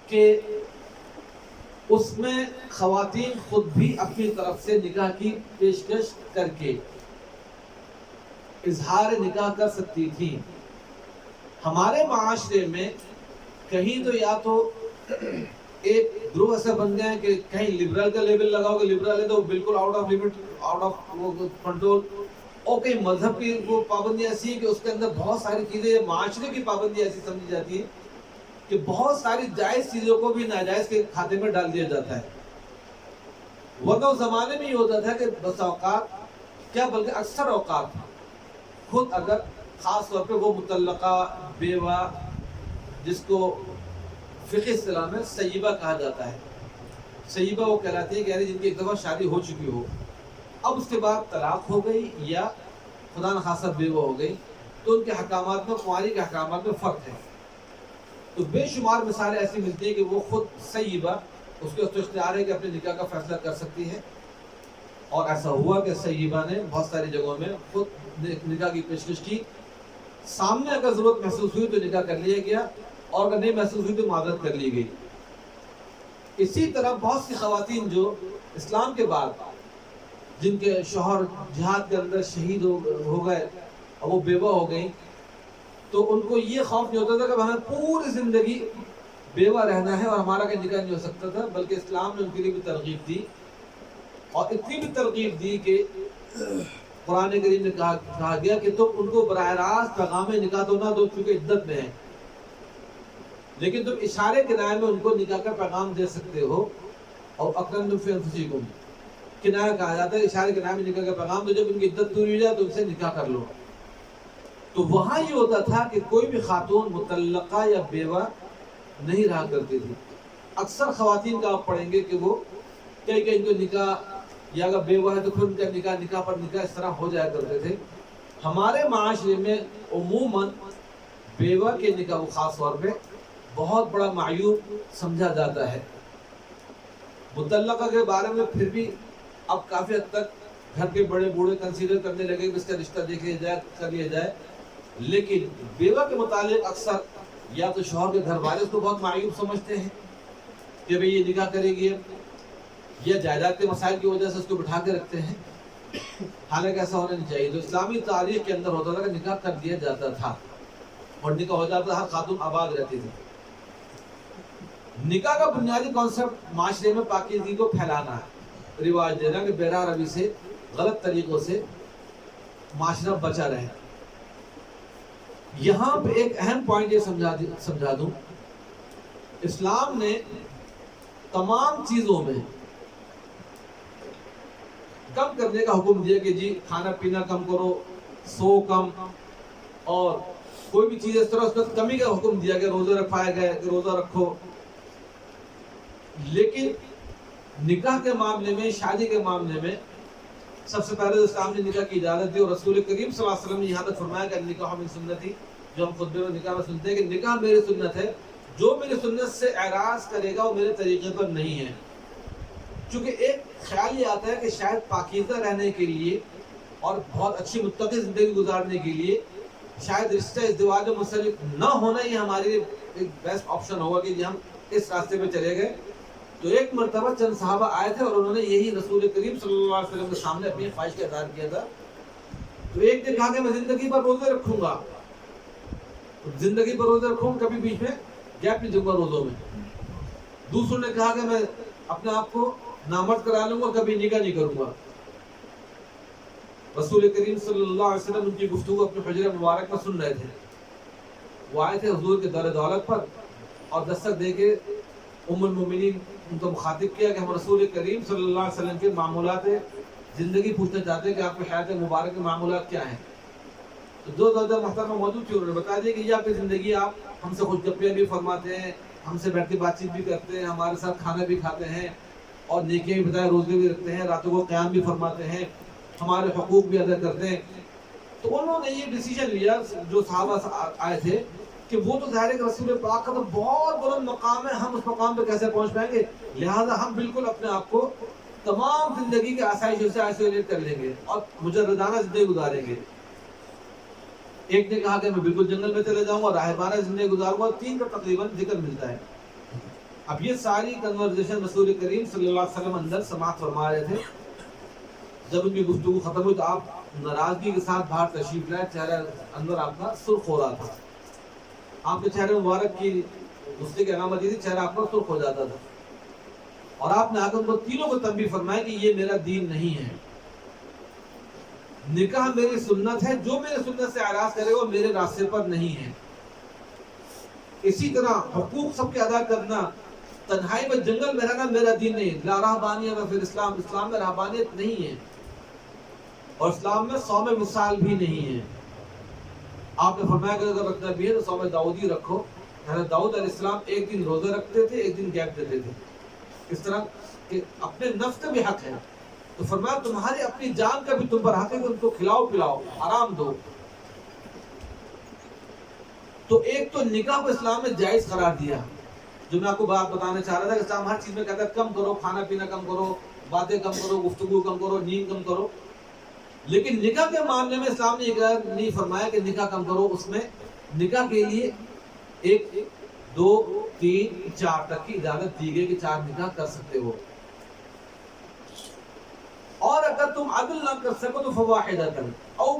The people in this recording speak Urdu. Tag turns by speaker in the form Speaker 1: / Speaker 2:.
Speaker 1: کہ اس میں خواتین خود بھی اپنی طرف سے نکاح کی پیشکش کر کے اظہار نکاح کر سکتی تھی. ہمارے معاشرے میں کہیں تو یا تو ایک گروہ ایسا بن گیا ہے کہ کہیں لبرل کا لیبل لگاؤ گے، لبرل ہے تو بالکل out of limit, out of control, اور کہیں مذہب کی وہ پابندی ایسی ہے کہ اس کے اندر بہت ساری چیزیں، معاشرے کی پابندی ایسی سمجھی جاتی ہے کہ بہت ساری جائز چیزوں کو بھی ناجائز کے کھاتے میں ڈال دیا جاتا ہے. ورنہ اس زمانے میں یہ ہوتا تھا کہ بس اوقات کیا بلکہ اکثر اوقات خود اگر خاص طور پہ وہ مطلقہ بیوہ جس کو فقہ اصطلاح میں سیبہ کہا جاتا ہے، سیبہ وہ کہلاتی ہے کہ یعنی جن کی ایک دفعہ شادی ہو چکی ہو، اب اس کے بعد طلاق ہو گئی یا خدا نخواستہ بیوہ ہو گئی، تو ان کے احکامات میں کنواری کے احکامات میں فرق ہے. تو بے شمار مثالیں ایسی ملتی ہیں کہ وہ خود سیبہ، اس کے تو اختیار ہے کہ اپنے نکاح کا فیصلہ کر سکتی ہے، اور ایسا ہوا کہ سیبہ نے بہت ساری جگہوں میں خود نکاح کی پیشکش کی. سامنے اگر ضرورت محسوس ہوئی تو نکاح کر لیا گیا، اور اگر نہیں محسوس ہوئی تو معذرت کر لی گئی. اسی طرح بہت سی خواتین جو اسلام کے بعد جن کے شوہر جہاد کے اندر شہید ہو گئے اور وہ بیوہ ہو گئیں، تو ان کو یہ خوف نہیں ہوتا تھا کہ ہمیں پوری زندگی بیوہ رہنا ہے اور ہمارا کوئی نکاح نہیں ہو سکتا تھا، بلکہ اسلام نے ان کے لیے بھی ترغیب دی، اور اتنی بھی ترغیب دی کہ قرآن کریم میں کہا گیا کہ تم ان کو براہ راست پیغام نکاح تو نہ دو چونکہ عدت میں ہیں، لیکن تم اشارے کنایے میں ان کو نکاح کا پیغام دے سکتے ہو. اور اقرنتم فی انفسکم، کنایہ کہا جاتا ہے، اشارے کنایے میں نکاح کا پیغام دو، جب ان کی عدت پوری ہو جائے تو ان سے نکاح کر لو. تو وہاں یہ ہوتا تھا کہ کوئی بھی خاتون مطلقہ یا بیوہ نہیں رہا کرتی تھی. اکثر خواتین کا آپ پڑھیں گے کہ وہ کئی ان کو نکاح، یا اگر بیوہ ہے تو پھر ان کا نکاح پر نکاح اس طرح ہو جایا کرتے تھے. ہمارے معاشرے میں عموماً بیوہ کے نکاح کو خاص طور پہ بہت بڑا معیوب سمجھا جاتا ہے. مطلقہ کے بارے میں پھر بھی اب کافی حد تک گھر کے بڑے بوڑھے کنسیڈر کرنے لگے کہ اس کا رشتہ دیکھ لیا جائے، کر لیا جائے، لیکن بیوہ کے متعلق اکثر یا تو شوہر کے گھر والے اس کو بہت معیوب سمجھتے ہیں کہ بھئی یہ نکاح کرے گی، یا جائیداد کے مسائل کی وجہ سے اس کو بٹھا کے رکھتے ہیں، حالانکہ ایسا ہونا نہیں چاہیے. تو اسلامی تاریخ کے اندر ہوتا تھا کہ نکاح کر دیا جاتا تھا اور نکاح ہو جاتا تھا، ہر خاتون آباد رہتی تھی. نکاح کا بنیادی کانسیپٹ معاشرے میں پاکیزگی کو پھیلانا ہے، رواج دینا کہ بے راہ روی سے، غلط طریقوں سے معاشرہ بچا رہے. یہاں پہ ایک اہم پوائنٹ یہ سمجھا دوں، اسلام نے تمام چیزوں میں کم کرنے کا حکم دیا کہ جی کھانا پینا کم کرو، سو کم، اور کوئی بھی چیز اس طرح اس میں کمی کا حکم دیا کہ روزے رکھائے گئے کہ روزہ رکھو. لیکن نکاح کے معاملے میں، شادی کے معاملے میں سب سے پہلے اسلام نے نکاح کی اجازت دی، اور رسول کریم صلی اللہ علیہ وسلم نے یہاں تک فرمایا کہ نکاح من سنتی، جو ہم خطبے میں نکاح میں سنتے ہیں کہ نکاح میری سنت ہے، جو میری سنت سے اعراض کرے گا وہ میرے طریقے پر نہیں ہے. چونکہ ایک خیال یہ آتا ہے کہ شاید پاکیزہ رہنے کے لیے اور بہت اچھی متقی زندگی گزارنے کے لیے شاید رشتہ ازدواج و منسلک نہ ہونا ہی ہمارے لیے ایک بیسٹ آپشن ہوگا کہ ہم اس راستے پہ چلے گئے. تو ایک مرتبہ چند صحابہ آئے تھے اور انہوں نے یہی رسول کریم صلی اللہ علیہ وسلم کے سامنے اپنی خواہش کا اظہار کیا تھا. تو ایک نے کہا کہ میں زندگی پر روزے رکھوں گا، زندگی پر روزے رکھوں گا، کبھی بیچ میں گیپ نہیں دوں گا روزوں میں. دوسروں نے کہا کہ میں اپنے آپ کو نامرد کرا لوں گا، کبھی نکاح نہیں کروں گا. رسول کریم صلی اللہ علیہ وسلم ان کی گفتگو اپنے حجرہ مبارک میں سن رہے تھے. وہ آئے تھے حضور کے در دولت پر اور دستک دے کے ام المومنین ان کو مخاطب کیا کہ ہم رسول کریم صلی اللہ علیہ وسلم کے معمولات زندگی پوچھنا چاہتے ہیں کہ آپ کی حیات مبارک کے معمولات کیا ہیں. تو دو زوجہ محترمہ موجود تھی، انہوں نے بتا دیا کہ یہ آپ کی زندگی، آپ ہم سے خود گپیاں بھی فرماتے ہیں، ہم سے بیٹھ کے بات چیت بھی کرتے ہیں، ہمارے ساتھ کھانا بھی کھاتے ہیں، اور نیکیاں بھی بتائے، روزے بھی رکھتے ہیں، راتوں کو قیام بھی فرماتے ہیں، ہمارے حقوق بھی ادا کرتے ہیں. تو انہوں نے یہ ڈیسیجن لیا جو صحابہ آئے تھے کہ وہ تو ظاہر ہے کہ رسول پاک کا تو بہت بلند مقام ہے، ہم اس مقام پہ کیسے پہنچ پائیں گے، لہٰذا ہم بالکل اپنے آپ کو تمام زندگی کے آسائشوں سے آئسولیٹ کر لیں گے اور مجردانہ زندگی گزاریں گے. ایک نے کہا کہ میں بالکل جنگل میں چلے جاؤں گا، راہبانہ زندگی گزاروں گا. 3 کا تقریباً ذکر ملتا ہے. اب یہ ساری کنورزیشن رسول کریم صلی اللہ علیہ وسلم اندر سماعت فرما رہے تھے. جب ان کی گفتگو ختم ہوئی تو آپ ناراضگی کے ساتھ باہر تشریف لائے. چہرہ اندر آپ کا سرخ ہو رہا تھا. آپ کے چہرے مبارک کی غصے کی علامت یہ تھی چہرہ آپ کا سرخ ہو جاتا تھا. اور آپ نے آ کر ان کو تینوں کو تنبیہ فرمایا کہ یہ میرا دین نہیں ہے. نکاح میری سنت ہے, جو میرے سنت سے اعراض کرے وہ میرے راستے پر نہیں ہے. اسی طرح حقوق سب کے ادا کرنا, تنہائی میں جنگل میں رہنا میرا دین نہیں. لا رہبانیت میں پھر اسلام میں رہبانیت نہیں ہے, اور اسلام میں صوم وصال بھی نہیں ہے. آپ نے فرمایا کہ اگر رکھنا بھی ہے تو صوم داؤدی رکھو. حضرت داؤد علیہ السلام ایک دن روزہ رکھتے تھے, ایک دن گیپ دیتے تھے, اس طرح کہ اپنے نفس کا بھی حق ہے. تو فرمایا تمہاری اپنی جان کا بھی تم پر حق ہے کہ ان کو کھلاؤ پلاؤ, آرام دو. تو ایک تو نکاح کو اسلام نے جائز قرار دیا, جو میں آپ کو بات بتانا چاہ رہا تھا کہ اسلام ہر چیز میں کہتا ہے کم کرو, کھانا پینا کم کرو, باتیں کم کرو, گفتگو کم کرو, نیند کم کرو. لیکن نکاح کے معاملے میں اسلام نے یہ نہیں فرمایا کہ نکاح کم کرو. اس میں نکاح کے لیے 1 2 3 4 تک کی اجازت دی گئی کہ 4 نکاح کر سکتے ہو. اور اگر تم عدل نہ کر سکو تو فواحدۃ, او